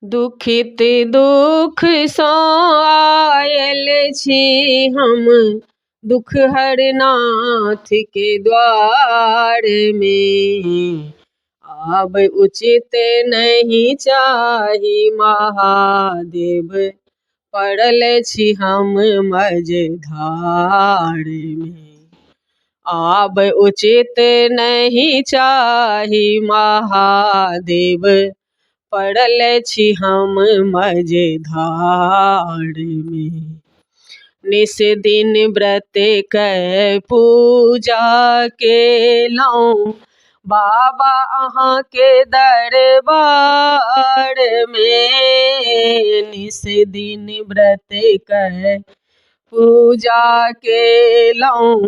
दुखित दुख सँ आयल छी हम दुख हरनाथ के द्वार में। आब उचित नहीं चाही महादेव, पड़ल छी हम मझधार में। आब उचित नहीं चाही महादेव, पड़ल छी हम मझधार में। निस दिन व्रत कै पूजा केलौं बाबा अहाँ के दरबार में। निस दिन व्रत कै पूजा केलौं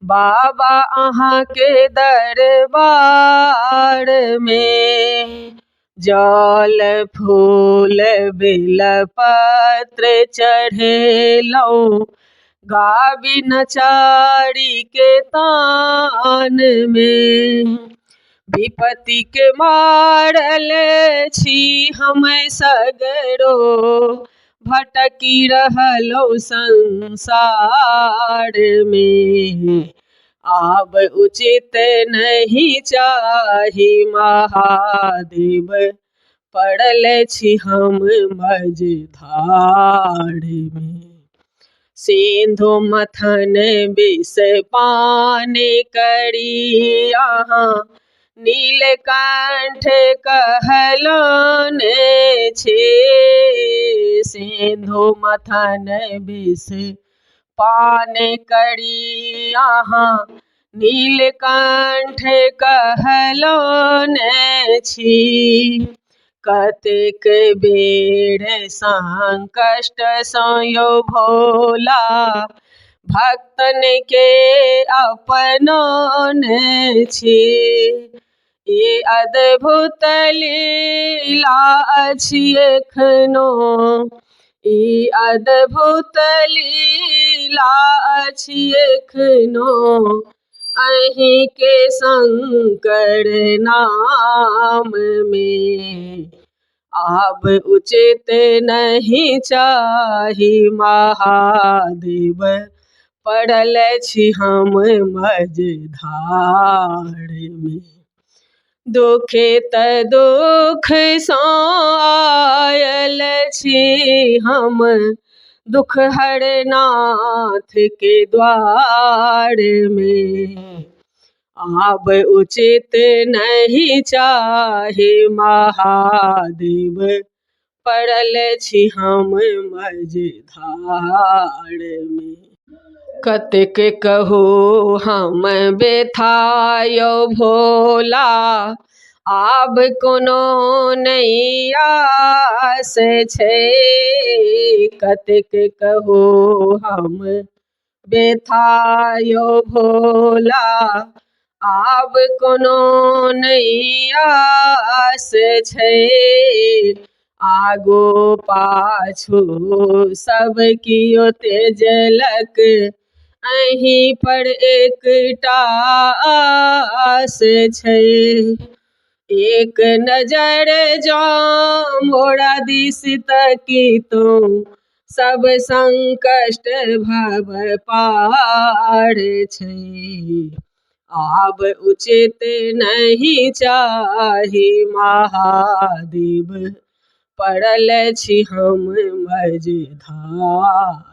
बाबा अहाँ के दरबार में। जल फूल बेलपत्र चढ़ेलौं गाबिन चारी के तान में। विपत्ति के मारल छी हम सगरो, भटकी रहलौं संसार में। आब उचित नहीं चाही महादेव, पड़ल छी हम मझधार में। सिंधु मथन विष पान करी अहाँ नीलकंठ कहलन छे। सिंधु मथन विष पान करी अहाँ नीलकंठ कहलन छी। कतेक बेर संकट सँ भोला भक्तन के अपनान छी। ई अद्भुत लीला अछि एखनो, ई अद्भुत लीला अछि एखनो, अहीं के शंकर नाम में। आब उचित नहीं चाही महादेव, पड़ल छी हम मझधार में। दुखित दुख सँ आयल छी हम दुख हरनाथ के द्वार में। आब उचित नहीं चाही महादेव, पड़ल छी हम मझधार में। कतेक कहू हम बेथा यौ भोला, आब कोनो नहीं आस छै। कतेक कहू हम बेथा यौ भोला, आब कोनो नहीं आस छै। आगू पाछू सब कियो तेजलक, अहीं पर एकटा आस छै। एक नजर जँ मोरा दिस तकीतौं, सब संकट भव पार छै। आब उचित नहीं चाही महादेव, पड़ल छी हम मझधार।